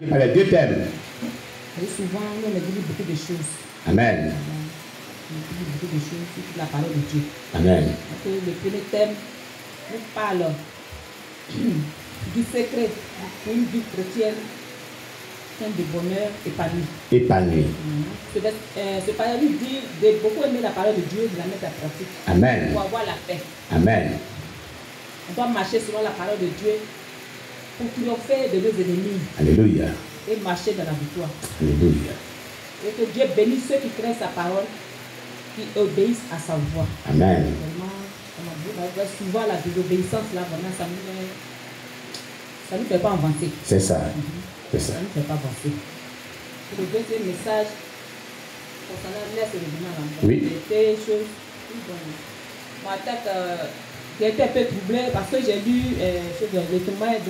Par les deux thèmes. Et souvent, on me dit beaucoup de choses. Amen. On dit beaucoup de choses sur la parole de Dieu. Amen. Donc, le premier thème nous parle du secret pour une vie chrétienne, de bonheur épanoui. Épanoui. Ce parole dit de beaucoup aimer la parole de Dieu, de la mettre en pratique. Amen. Pour avoir la paix. Amen. On doit marcher selon la parole de Dieu pour triompher de nos ennemis. Alléluia. Et marcher dans la victoire. Alléluia. Et que Dieu bénisse ceux qui craignent sa parole, qui obéissent à sa voix. Amen. Vraiment, souvent la désobéissance là, vraiment, ça nous fait pas avancer. C'est ça. C'est ça. Ça ne fait pas avancer. Et le deuxième message concernant l'Est et le Bénin, oui. Des choses. Ma tête qui a été un peu troublée parce que j'ai lu le témoignage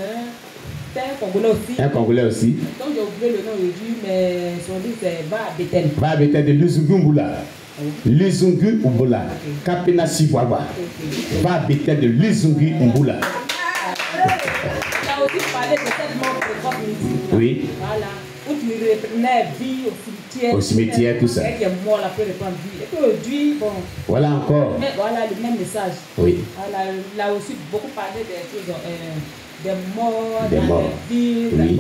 d'un Congolais aussi. Un Congolais aussi. Donc j'ai oublié le nom aujourd'hui, mais son livre c'est Va à Bethel. Va à Bethel de Luzungu Mbula. Luzungu Mbula. Kapena Siwawa. Va à Bethel de Luzungu Mbula. Il a aussi parlé de cette mort précoce. Oui. Voilà. Où tu reprenais vie au cimetière. Au cimetière, tout ça. Qui est mort, la peut reprendre vie. Et aujourd'hui, bon. Voilà encore. Mais voilà le même message. Oui. Voilà, il a aussi beaucoup parlé des choses, des morts, des vies. Oui.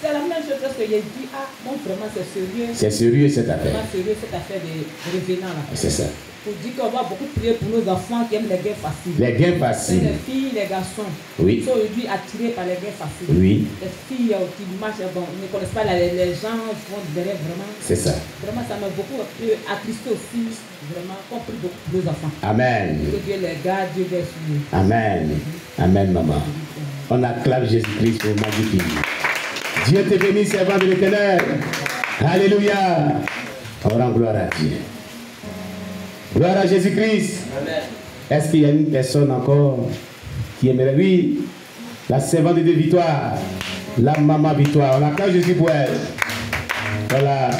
C'est la même chose parce que j'ai dit, ah, bon, vraiment, c'est sérieux. C'est sérieux cette affaire. C'est vraiment sérieux cette affaire de revenant là. C'est ça. Pour dire qu'on doit beaucoup prier pour nos enfants qui aiment les gains faciles. Les gains faciles. Les filles, les garçons. Oui. Ils sont aujourd'hui attirés par les gains faciles. Oui. Les filles qui marchent, bon, ils ne connaissent pas les gens, ils vont derrière vraiment. C'est ça. Vraiment, ça m'a beaucoup attristé aussi, vraiment, compris beaucoup pour nos enfants. Amen. Que Dieu les garde, Dieu les suive. Amen. Amen, maman. On acclame Jésus-Christ au magnifique. Dieu te bénisse, servant de l'Éternel. Alléluia. On rend gloire à Dieu. Gloire à Jésus-Christ. Est-ce qu'il y a une personne encore qui aimerait? Oui, la servante de Victoire, la maman Victoire. On acclame Jésus pour elle. Voilà.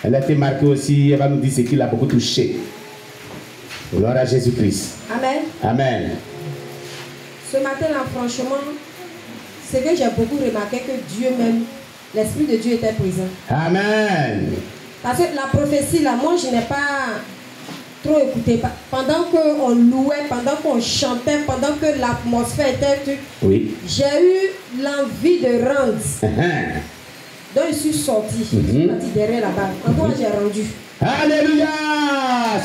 Elle a été marquée aussi. Elle va nous dire ce qui l'a beaucoup touché. Gloire à Jésus-Christ. Amen. Amen. Ce matin-là, franchement, c'est que j'ai beaucoup remarqué que Dieu même, l'Esprit de Dieu était présent. Amen. Parce que la prophétie, là, moi, je n'ai pas trop écouté. Pendant qu'on louait, pendant qu'on chantait, pendant que l'atmosphère était... Oui. J'ai eu l'envie de rendre. Donc, je suis sortie. Je suis partie derrière là-bas. Encore, j'ai rendu. Alléluia!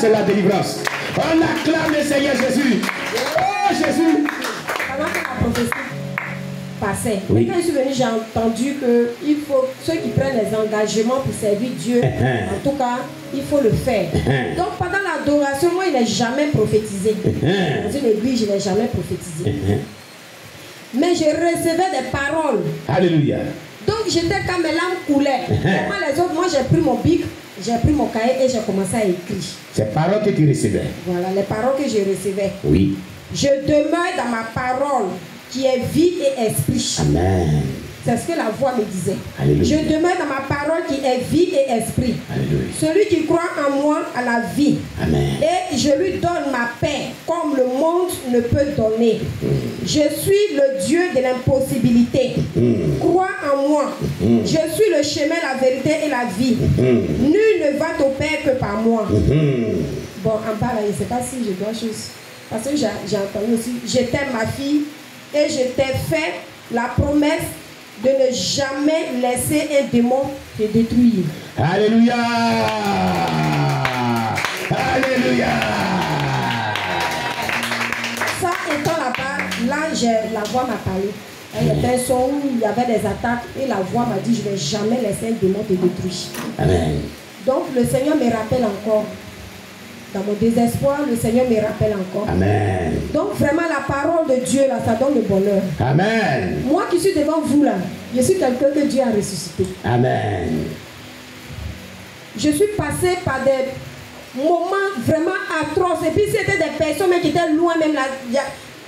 C'est la délivrance. On acclame le Seigneur Jésus. Oh, Jésus! Pendant que la prophétie passait. Oui. Et quand je suis venu, j'ai entendu que il faut, ceux qui prennent les engagements pour servir Dieu, en tout cas, il faut le faire. Donc pendant l'adoration, moi, il n'est jamais prophétisé. Dans une église, je n'ai jamais prophétisé. Mais je recevais des paroles. Alléluia. Donc j'étais quand mes larmes coulaient. Moi, les autres, moi, j'ai pris mon bic, j'ai pris mon cahier et j'ai commencé à écrire. Ces paroles que tu recevais. Voilà, les paroles que je recevais. Oui. Je demeure dans ma parole, qui est vie et esprit. Amen. C'est ce que la voix me disait. Alléluia. Je demeure dans ma parole qui est vie et esprit. Alléluia. Celui qui croit en moi a la vie. Amen. Et je lui donne ma paix comme le monde ne peut donner. Je suis le Dieu de l'impossibilité. Crois en moi. Je suis le chemin, la vérité et la vie. Nul ne va au Père que par moi. Bon, en bas là, je ne sais pas si je dois chose. Parce que j'ai entendu aussi, j'étais ma fille et je t'ai fait la promesse de ne jamais laisser un démon te détruire. Alléluia! Alléluia! Ça étant là-bas, là, la voix m'a parlé. Il y avait un son où il y avait des attaques et la voix m'a dit, je ne vais jamais laisser un démon te détruire. Amen. Donc le Seigneur me rappelle encore. Dans mon désespoir, le Seigneur me rappelle encore. Amen. Donc vraiment la parole de Dieu là, ça donne le bonheur. Amen. Moi qui suis devant vous là, je suis quelqu'un que Dieu a ressuscité. Amen. Je suis passé par des moments vraiment atroces. Et puis c'était des personnes qui étaient loin même là.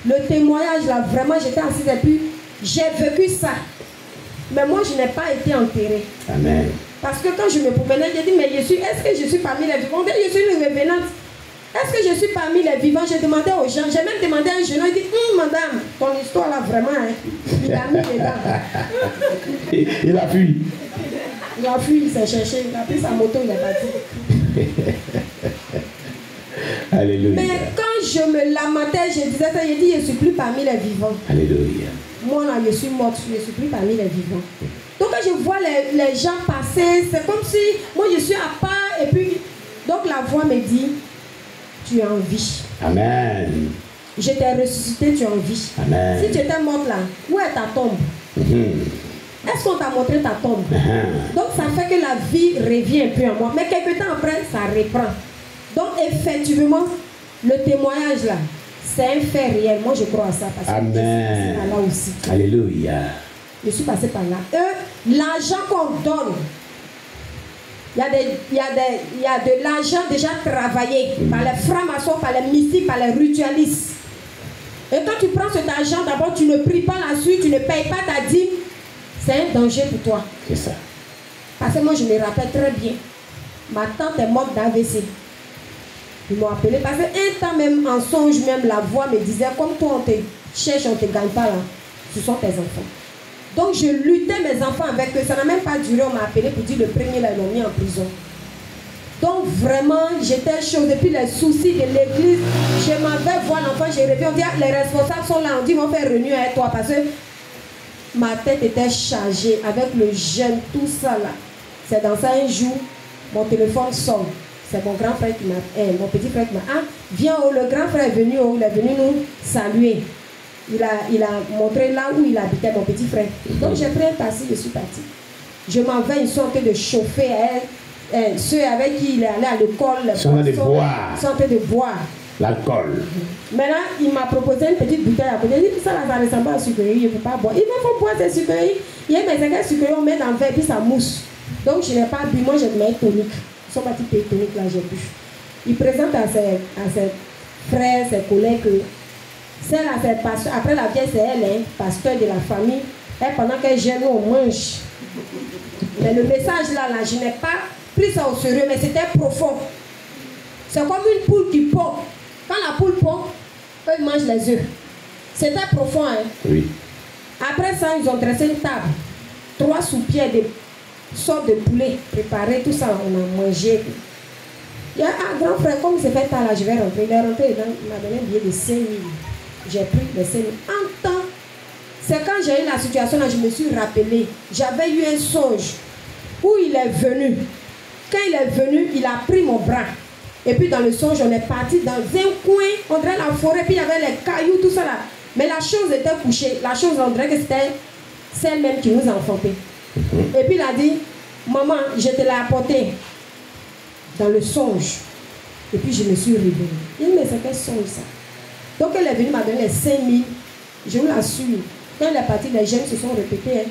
Le témoignage là, vraiment j'étais assise et puis j'ai vécu ça. Mais moi je n'ai pas été enterrée. Amen. Parce que quand je me promenais, j'ai dit, mais est-ce que je suis parmi les vivants? Je suis une revenante. est-ce que je suis parmi les vivants? J'ai demandé aux gens, j'ai même demandé à un jeune, il dit, madame, ton histoire là vraiment, hein, il a mis dedans. Il a fui. Il a fui, il s'est cherché, il a pris sa moto, il est parti. Alléluia. Mais quand je me lamentais, je disais ça, j'ai dit, je ne suis plus parmi les vivants. Alléluia. Moi là, je suis morte, je ne suis plus parmi les vivants. Donc quand je vois les gens passer, c'est comme si moi je suis à part et puis, donc la voix me dit, tu es en vie. Amen. Je t'ai ressuscité, tu es en vie. Amen. Si tu étais morte là, où est ta tombe? Est-ce qu'on t'a montré ta tombe? Donc ça fait que la vie revient un peu en moi. Mais quelques temps après, ça reprend. Donc effectivement, le témoignage là, c'est un fait réel. Moi je crois à ça parce que je suis passé par là aussi. Alléluia. Je suis passé par là. L'argent qu'on donne, il y a de l'argent déjà travaillé par les francs-maçons, par les mystiques, par les ritualistes. Et quand tu prends cet argent, d'abord tu ne pries pas là-dessus, tu ne payes pas ta dîme. C'est un danger pour toi. C'est ça. Parce que moi je me rappelle très bien. Ma tante est morte d'AVC. Ils m'ont appelé parce qu'un temps même en songe, même la voix me disait, comme toi on te cherche, on ne te gagne pas là. Ce sont tes enfants. Donc je luttais mes enfants avec eux. Ça n'a même pas duré, on m'a appelé pour dire le premier là, ils l'ont mis en prison. Donc vraiment, j'étais chaude. Depuis les soucis de l'église, je m'en vais voir l'enfant, j'ai revu, on dit, les responsables sont là, on dit, ils vont faire réunion avec toi parce que ma tête était chargée avec le jeûne, tout ça là. C'est dans ça un jour, mon téléphone sonne. C'est mon grand frère qui m'a, mon petit frère qui m'a, viens, le grand frère est venu, il est venu nous saluer. Il a montré là où il habitait, mon petit frère. Donc j'ai pris un taxi, je suis partie. Je m'en vais, ils sont en train de chauffer. Ceux avec qui il est allé à l'école, ils sont en train de boire. Ils sont en train de boire. L'alcool. Maintenant, il m'a proposé une petite bouteille à côté. Il dit, ça ressemble pas à sucrerie, je ne peux pas boire. Il me faut boire des sucreries. Il dit, mais c'est quelle sucrerie, on met dans le verre, puis ça mousse. Donc je n'ai pas bu, moi je mets tonique. Ils sont partis payer tonique, là j'ai bu. Il présente à ses frères, ses collègues. Celle-là, c'est pasteur. Après la vieille, c'est elle, hein, pasteur de la famille. Et pendant qu'elle gêne, on mange. Mais le message là, je n'ai pas pris ça au sérieux, mais c'était profond. C'est comme une poule qui pond. Quand la poule pond, eux ils mangent les œufs. C'était profond, hein. Oui. Après ça, ils ont dressé une table. 3 sous-pieds de sortes de poulet préparés, tout ça, on a mangé. Il y a un grand frère, comme c'est fait tard là, je vais rentrer. Il est rentré, il m'a donné un billet de 5 000. J'ai pris les 5 000. En temps, c'est quand j'ai eu la situation là, je me suis rappelé. J'avais eu un songe où il est venu. Quand il est venu, il a pris mon bras. Et puis dans le songe, on est parti dans un coin, on dirait la forêt, puis il y avait les cailloux, tout ça là. Mais la chose était couchée. La chose, on dirait que c'était celle-même qui nous a enfantés. Et puis il a dit, maman, je te l'ai apporté dans le songe. Et puis je me suis réveillée. Il dit, mais c'est quel songe ça? Donc elle est venue, m'a donné les 5 000. Je vous l'assure. Quand elle est partie, les jeunes se sont répétés.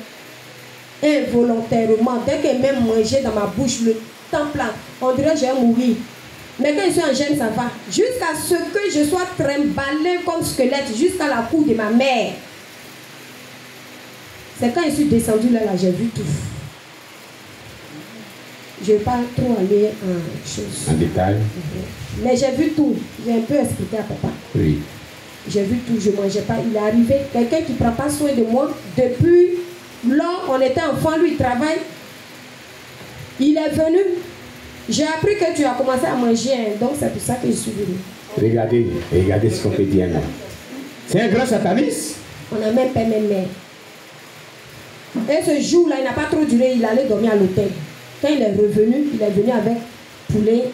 Hein, involontairement. Dès qu'elle même mangeait dans ma bouche, le temps plein, on dirait que je vais mourir. Mais quand je suis en gêne, ça va. Jusqu'à ce que je sois trimballée comme squelette, jusqu'à la cour de ma mère. C'est quand je suis descendue là, j'ai vu tout. Je ne vais pas trop aller en chose. En détail. Mais j'ai vu tout. J'ai un peu expliqué à papa. Oui. J'ai vu tout, je ne mangeais pas. Il est arrivé, quelqu'un qui ne prend pas soin de moi. Depuis lors, on était enfant, lui, il travaille. Il est venu. J'ai appris que tu as commencé à manger, hein, donc c'est pour ça que je suis venu. Regardez ce qu'on peut dire là. C'est un grand sataniste. On n'a même pas même mère. Et ce jour-là, il n'a pas trop duré, il allait dormir à l'hôtel. Quand il est venu avec poulet,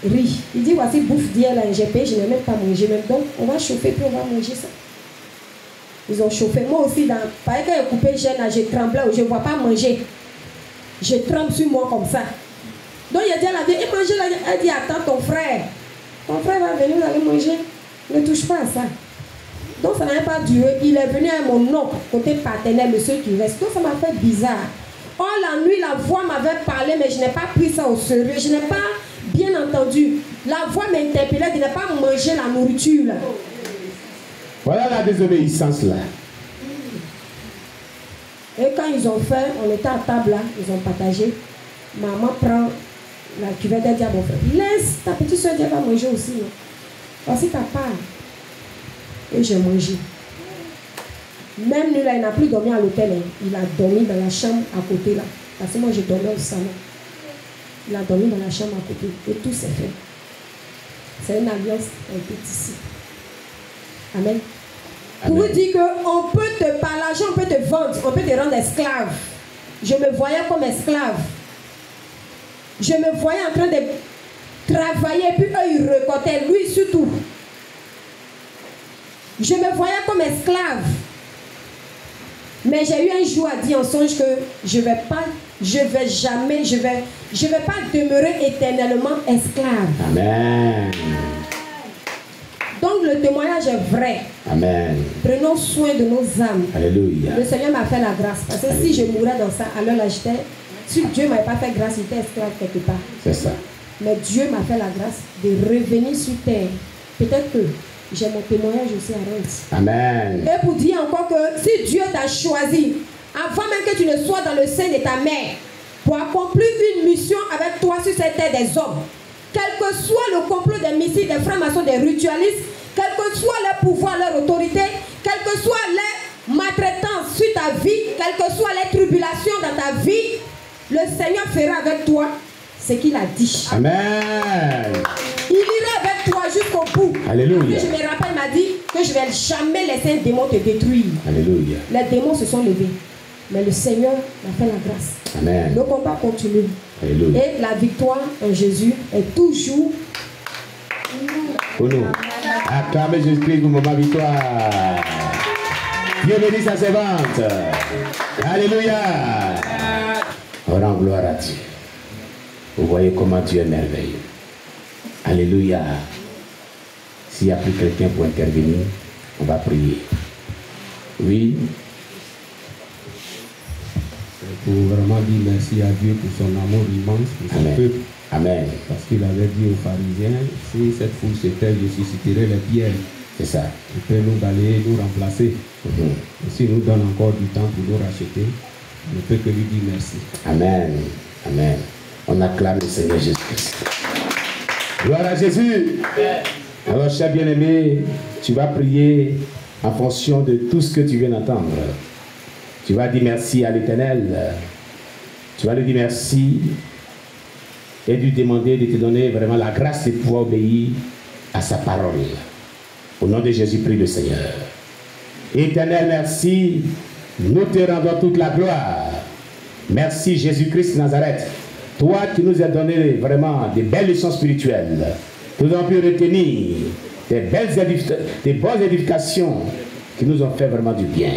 riz. Il dit, voici bouffe d'hier là, j'ai payé, je n'ai même pas mangé même. Donc, on va chauffer, puis on va manger ça. Ils ont chauffé. Moi aussi, pareil quand j'ai coupé le gène, je tremblais, je ne vois pas manger. Je tremble sur moi comme ça. Donc il a dit à la vieille, et manger là, elle dit, attends ton frère va venir, vous allez manger. Ne touche pas à ça. Donc ça n'a pas duré. Il est venu à mon oncle, côté paternel, le seul qui reste. Donc ça m'a fait bizarre. Oh, la nuit, la voix m'avait parlé, mais je n'ai pas pris ça au sérieux. Je n'ai pas bien entendu. La voix m'interpellait de ne pas manger la nourriture. Là. Voilà la désobéissance là. Et quand ils ont fait, on était à table là, ils ont partagé. Maman prend La cuvette, elle dit à mon frère, laisse ta petite soeur, elle va manger aussi. Non? Voici ta part. Et j'ai mangé. Même lui, là, il n'a plus dormi à l'hôtel. Hein. Il a dormi dans la chambre à côté, là. Parce que moi, je dormais au salon. Il a dormi dans la chambre à côté. Et tout s'est fait. C'est une alliance un peu ici. Amen. Pour vous dire qu'on peut te, par l'argent, on peut te vendre, on peut te rendre esclave. Je me voyais comme esclave. Je me voyais en train de travailler, puis eux, ils récoltaient, lui surtout. Je me voyais comme esclave. Mais j'ai eu un jour à dire en songe que je vais pas demeurer éternellement esclave. Amen. Donc le témoignage est vrai. Amen. Prenons soin de nos âmes. Alléluia. Le Seigneur m'a fait la grâce. Parce que si je mourais dans ça, alors là j'étais, si Dieu ne m'avait pas fait grâce, j'étais esclave quelque part. C'est ça. Mais Dieu m'a fait la grâce de revenir sur terre. Peut-être que j'ai mon témoignage aussi à rendre. Amen. Et pour dire encore que si Dieu t'a choisi, avant même que tu ne sois dans le sein de ta mère, pour accomplir une mission avec toi sur cette terre des hommes, quel que soit le complot des missiles, des francs-maçons, des ritualistes, quel que soit leur pouvoir, leur autorité, quelle que soit leur maltraitance sur ta vie, quelles que soient les tribulations dans ta vie, le Seigneur fera avec toi ce qu'il a dit. Amen. Il ira avec toi jusqu'au bout. Alléluia. Et je me rappelle, il m'a dit que je ne vais jamais laisser un démon te détruire. Alléluia. Les démons se sont levés. Mais le Seigneur m'a fait la grâce. Amen. Le combat continue. Alléluia. Et la victoire en Jésus est toujours pour nous. Acclamez Jésus-Christ pour ma victoire. Dieu bénisse sa servante. Alléluia. On rend gloire à Dieu. Vous voyez comment Dieu est merveilleux. Alléluia. S'il n'y a plus quelqu'un pour intervenir, on va prier. Oui. Pour vraiment dire merci à Dieu pour son amour immense, pour son peuple. Amen. Parce qu'il avait dit aux pharisiens, si cette foule s'était, je susciterai les pierres. C'est ça. Il peut nous balayer, nous remplacer. Et s'il nous donne encore du temps pour nous racheter, on ne peut que lui dire merci. Amen. Amen. On acclame le Seigneur Jésus-Christ. Gloire à Jésus. Alors, cher bien-aimé, tu vas prier en fonction de tout ce que tu viens d'entendre. Tu vas dire merci à l'Éternel. Tu vas lui dire merci et lui demander de te donner vraiment la grâce de pouvoir obéir à sa parole. Au nom de Jésus, prie le Seigneur. Éternel, merci. Nous te rendons toute la gloire. Merci Jésus-Christ Nazareth. Toi qui nous as donné vraiment des belles leçons spirituelles. Nous avons pu retenir des bonnes édifications qui nous ont fait vraiment du bien.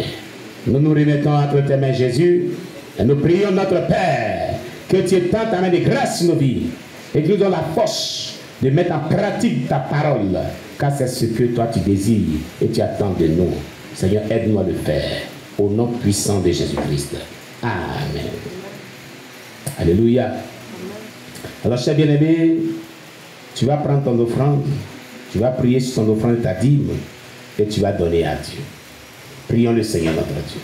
Nous nous remettons entre tes mains, Jésus, et nous prions notre Père, que tu étends ta main de grâce sur nos vies, et que nous donnes la force de mettre en pratique ta parole, car c'est ce que toi tu désires, et tu attends de nous. Seigneur, aide-nous à le faire, au nom puissant de Jésus-Christ. Amen. Alléluia. Alors, cher bien-aimé, tu vas prendre ton offrande, tu vas prier sur ton offrande de ta dîme, et tu vas donner à Dieu. Prions le Seigneur notre Dieu.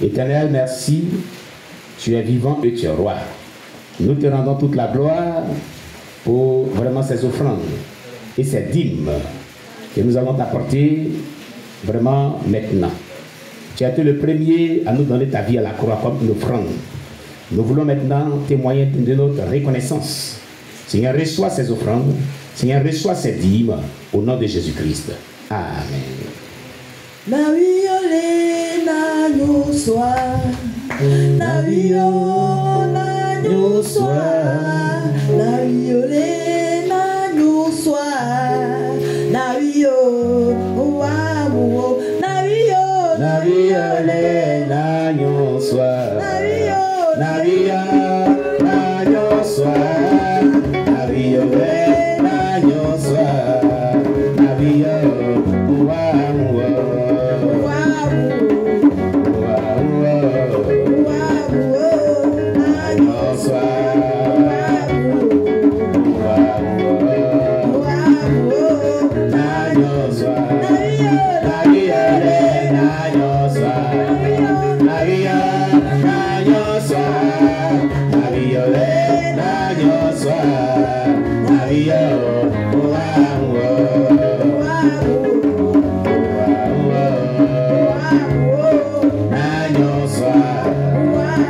Éternel, merci. Tu es vivant et tu es roi. Nous te rendons toute la gloire pour vraiment ces offrandes et ces dîmes que nous allons t'apporter vraiment maintenant. Tu as été le premier à nous donner ta vie à la croix comme une offrande. Nous voulons maintenant témoigner de notre reconnaissance. Seigneur, reçois ces offrandes. Seigneur, reçois ces dîmes au nom de Jésus-Christ. Amen. Na viole na nyuswa, na viole na nyuswa, na viole na nyuswa, na viole na viole na viole na nyuswa, na viole na nyuswa, na viole na nyuswa, na viole Navidad,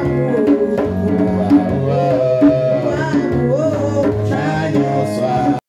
amour.